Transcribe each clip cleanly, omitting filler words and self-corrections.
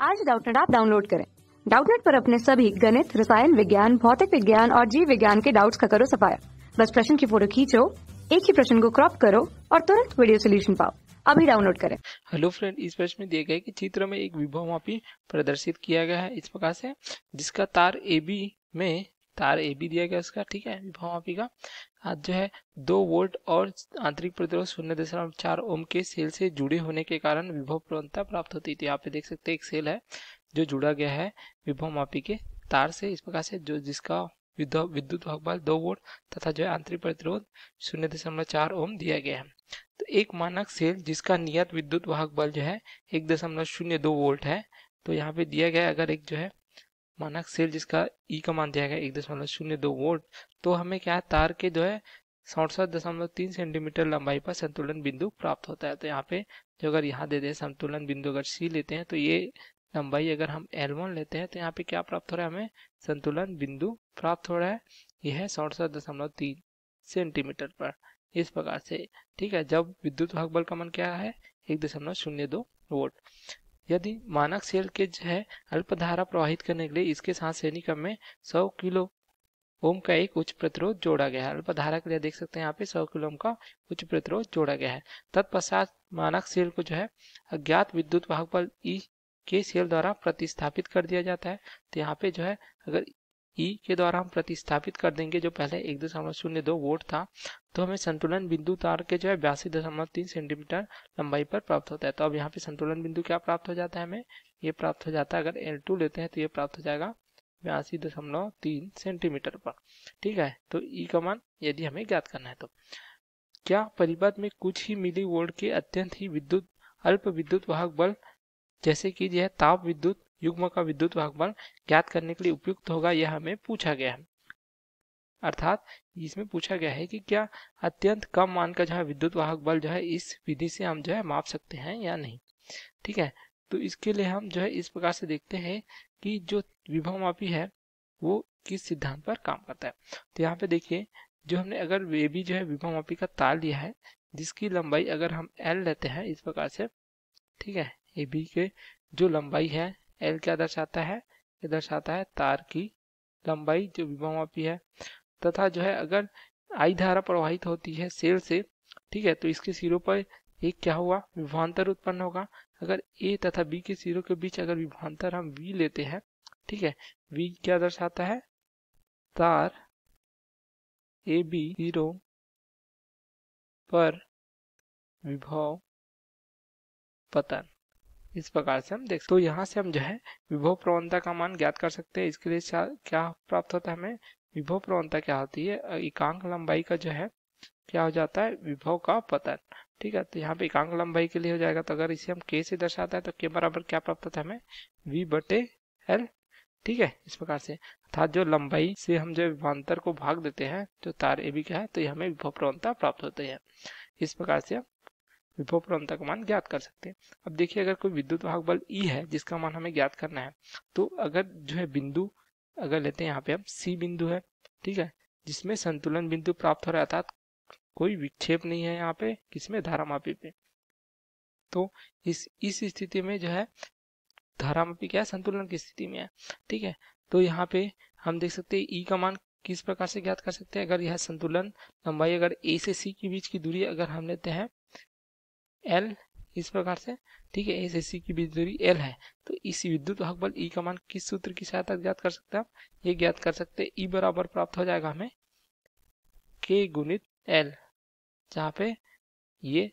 आज Doubtnut app download करें। Doubtnut पर अपने सभी गणित, रसायन विज्ञान, भौतिक विज्ञान और जीव विज्ञान के डाउट्स का करो सफाया। बस प्रश्न की फोटो खींचो, एक ही प्रश्न को क्रॉप करो और तुरंत वीडियो सोल्यूशन पाओ। अभी डाउनलोड करें। हेलो फ्रेंड, इस प्रश्न में दिए गए कि चित्र में एक विभवमापी प्रदर्शित किया गया है इस प्रकार से, जिसका तार ए बी दिया गया उसका, ठीक है, विभवमापी का आज जो है 2 वोल्ट और आंतरिक प्रतिरोध 0.4 ओम के सेल से जुड़े होने के कारण विभव प्रवणता प्राप्त होती है। तो यहाँ पे देख सकते हैं एक सेल है जो जुड़ा गया है विभवमापी के तार से इस प्रकार से, जो जिसका विद्युत वाहक 2 वोल्ट तथा जो है आंतरिक प्रतिरोध 0.4 ओम दिया गया है। तो एक मानक सेल जिसका नियत विद्युत वाहक बल जो है 1.02 वोल्ट है, तो यहाँ पे दिया गया अगर एक जो है मानक सेल जिसका ई का मान दिया गया 1.02 वोल्ट, तो हमें क्या है तार के जो है 67.3 सेंटीमीटर लंबाई पर संतुलन बिंदु प्राप्त होता है। तो यहाँ पे जो अगर यहाँ दे दे संतुलन बिंदु अगर सी लेते हैं तो ये लंबाई अगर हम L1 लेते हैं तो यहाँ पे क्या प्राप्त हो रहा है, हमें संतुलन बिंदु प्राप्त हो रहा है, यह है 67.3 सेंटीमीटर पर इस प्रकार से, ठीक है। जब विद्युत वाहक बल का मान क्या है 1.02 वोल्ट। यदि मानक सेल के जो है अल्प धारा प्रवाहित करने के लिए इसके साथ श्रेणी क्रम में 100 किलो ओम का एक उच्च प्रतिरोध जोड़ा गया है। अल्प धारा के लिए देख सकते हैं यहाँ पे 100 किलो ओम का उच्च प्रतिरोध जोड़ा गया है। तत्पश्चात मानक सेल को जो है अज्ञात विद्युत वाहक बल ई के सेल द्वारा प्रतिस्थापित कर दिया जाता है। तो यहाँ पे जो है अगर ई के द्वारा हम प्रतिस्थापित कर देंगे जो पहले 1.02 वोल्ट था, तो हमें संतुलन बिंदु तार के जो है 82.3 सेंटीमीटर लंबाई पर प्राप्त होता है। तो अब यहाँ पे संतुलन बिंदु क्या प्राप्त हो जाता है, हमें ये प्राप्त हो जाता है, अगर L2 लेते हैं तो ये प्राप्त हो जाएगा 82.3 सेंटीमीटर पर, ठीक है। तो ई का मान यदि हमें ज्ञात करना है तो क्या परिपथ में कुछ ही मिली वोल्ट के अत्यंत ही अल्प विद्युत वाहक बल जैसे कि यह ताप विद्युत युग्म का विद्युत वाहक बल ज्ञात करने के लिए उपयुक्त होगा, यह हमें पूछा गया है। अर्थात इसमें पूछा गया है कि क्या अत्यंत कम मान का जो है विद्युत वाहक बल जो है इस विधि से हम जो है माप सकते हैं या नहीं, ठीक है। तो इसके लिए हम जो है इस प्रकार से देखते हैं कि जो विभवमापी है वो किस सिद्धांत पर काम करता है। तो यहाँ पे देखिए जो हमने अगर वे भी जो है विभवमापी का तार लिया है जिसकी लंबाई अगर हम L लेते हैं इस प्रकार से, ठीक है, ए बी के जो लंबाई है L क्या दर्शाता है, ये दर्शाता है तार की लंबाई जो विभवमापी है, तथा जो है अगर I धारा प्रवाहित होती है सेल से, ठीक है, तो इसके सिरों पर एक क्या हुआ विभवांतर उत्पन्न होगा। अगर A तथा B के सिरों के बीच अगर विभवांतर हम V लेते हैं, ठीक है, V क्या दर्शाता है तार ए बी सिरों पर विभव पतन, इस प्रकार से हम देख। तो यहाँ से हम जो है विभव प्रवणता का मान ज्ञात कर सकते हैं। इसके लिए क्या प्राप्त होता है, हमें विभव प्रवणता क्या होती है, एकांक लंबाई का जो है क्या हो जाता है विभव का पतन, ठीक है। तो यहाँ पे एकांक लंबाई के लिए हो जाएगा, तो अगर इसे हम k से दर्शाता है तो k बराबर क्या प्राप्त होता है हमें V/L, ठीक है, इस प्रकार से। अर्थात जो लंबाई से हम जो विभवांतर को भाग देते हैं जो तार ए बी का है, तो ये हमें विभव प्रवणता प्राप्त होती है। इस प्रकार से विभव प्रवणता का मान ज्ञात कर सकते हैं। अब देखिए अगर कोई विद्युत वाहक बल E है जिसका मान हमें ज्ञात करना है, तो अगर जो है बिंदु अगर लेते हैं यहाँ पे हम C बिंदु है, ठीक है, जिसमें संतुलन बिंदु प्राप्त हो रहा है, अर्थात कोई विक्षेप नहीं है यहाँ पे किसमें धारामापी पे, तो इस स्थिति में जो है धारामापी क्या है संतुलन की स्थिति में है, ठीक है। तो यहाँ पे हम देख सकते हैं E का मान किस प्रकार से ज्ञात कर सकते हैं, अगर यह संतुलन लंबाई अगर A से C के बीच की दूरी अगर हम लेते हैं L इस प्रकार से, ठीक है, A से C की बीच दूरी L है, तो इस विद्युत वाहक बल E का मान किस सूत्र की सहायता ज्ञात कर सकते हैं, ये ज्ञात कर सकते हैं E बराबर प्राप्त हो जाएगा हमें K गुणित L, जहाँ पे ये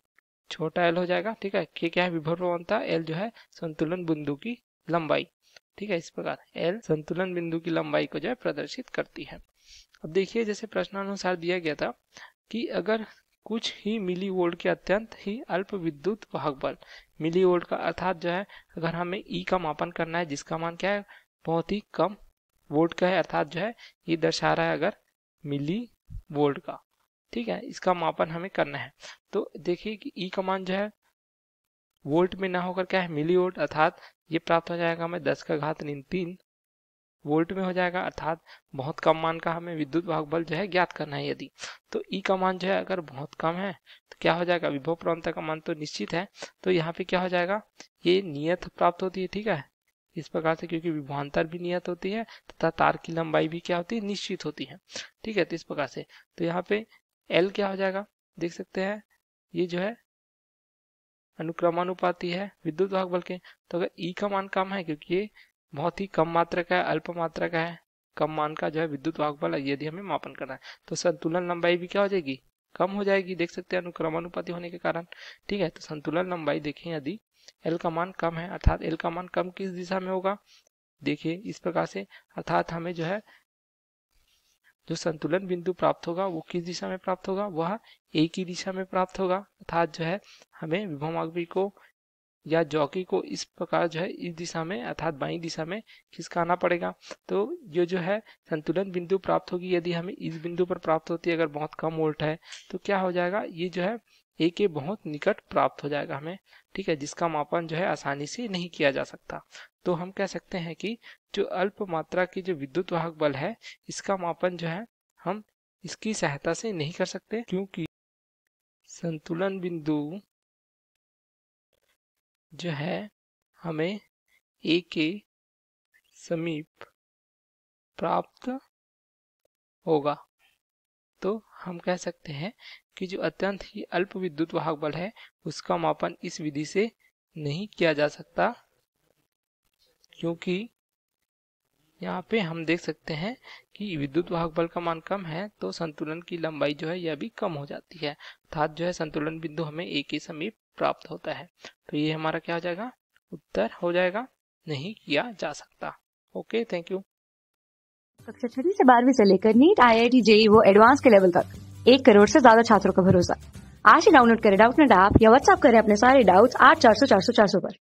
छोटा L हो जाएगा, ठीक है। K क्या है विभव प्रवणता, L जो है संतुलन बिंदु की लंबाई, ठीक है, इस प्रकार L संतुलन बिंदु की लंबाई को जो है प्रदर्शित करती है। अब देखिए जैसे प्रश्नानुसार दिया गया था कि अगर कुछ ही मिली वोल्ट के अत्यंत ही अल्प विद्युत वाहक बल, मिली वोल्ट का अर्थात जो है अगर हमें ई का मापन करना है जिसका मान क्या है बहुत ही कम वोल्ट का है, अर्थात जो है ये दर्शा रहा है अगर मिली वोल्ट का, ठीक है, इसका मापन हमें करना है। तो देखिए कि ई का मान जो है वोल्ट में ना होकर क्या है मिली वोल्ट, अर्थात ये प्राप्त हो जाएगा हमें 10⁻³ वोल्ट में हो जाएगा, अर्थात बहुत कम मान का हमें विद्युत वाहक बल जो है ज्ञात करना है। यदि तो ई का मान जो है अगर बहुत कम है तो क्या हो जाएगा विभव प्रवणता का मान तो निश्चित है, तो यहाँ पे क्या हो जाएगा ये नियत प्राप्त होती है, ठीक है, इस प्रकार से, क्योंकि विभवांतर भी नियत होती है तथा तार की लंबाई भी क्या होती है, निश्चित होती है। ठीक है, तो इस प्रकार से तो यहाँ पे L क्या हो जाएगा, देख सकते हैं ये जो है अनुक्रमानुपाती है विद्युत वाहक बल के। तो अगर E का मान कम है, क्योंकि ये बहुत ही कम मात्रा का है, अल्प मात्रा का है, कम मान का जो है विद्युत वाहक बल यदि हमें मापन करना है, तो संतुलन लंबाई भी क्या हो जाएगी, कम हो जाएगी, देख सकते हैं अनुक्रमानुपाती होने के कारण। ठीक है, तो संतुलन लंबाई देखें यदि L का मान कम है, अर्थात L का मान कम किस दिशा में होगा, देखिए इस प्रकार से, अर्थात हमें जो है जो संतुलन बिंदु प्राप्त होगा वो किस दिशा में प्राप्त होगा, वह एक ही दिशा में प्राप्त होगा, अर्थात जो है हमें विभवांक को या जॉकी को इस प्रकार जो है इस दिशा में अर्थात बाईं दिशा में खिसकाना पड़ेगा। तो ये जो है संतुलन बिंदु प्राप्त होगी, यदि हमें इस बिंदु पर प्राप्त होती है, अगर बहुत कम वोल्ट है तो क्या हो जाएगा, ये जो है ए के बहुत निकट प्राप्त हो जाएगा हमें। ठीक है, जिसका मापन जो है आसानी से नहीं किया जा सकता। तो हम कह सकते हैं कि जो अल्प मात्रा की जो विद्युत वाहक बल है, इसका मापन जो है हम इसकी सहायता से नहीं कर सकते, क्योंकि संतुलन बिंदु जो है हमें ए के समीप प्राप्त होगा। तो हम कह सकते हैं कि जो अत्यंत ही अल्प विद्युत वाहक बल है उसका मापन इस विधि से नहीं किया जा सकता, क्योंकि यहाँ पे हम देख सकते हैं कि विद्युत वाहक बल का मान कम है तो संतुलन की लंबाई जो है यह भी कम हो जाती है, अर्थात जो है संतुलन बिंदु हमें ए के समीप प्राप्त होता है। तो ये हमारा क्या हो जाएगा, उत्तर हो जाएगा, नहीं किया जा सकता। Okay, thank you. कक्षा 6वीं से 12वीं से लेकर नीट, IIT, JEE वो एडवांस के लेवल तक 1 करोड़ से ज्यादा छात्रों का भरोसा। आज ही डाउनलोड करें डाउटनेट ऐप या व्हाट्सएप करें अपने सारे डाउट्स 8400 400 400 पर।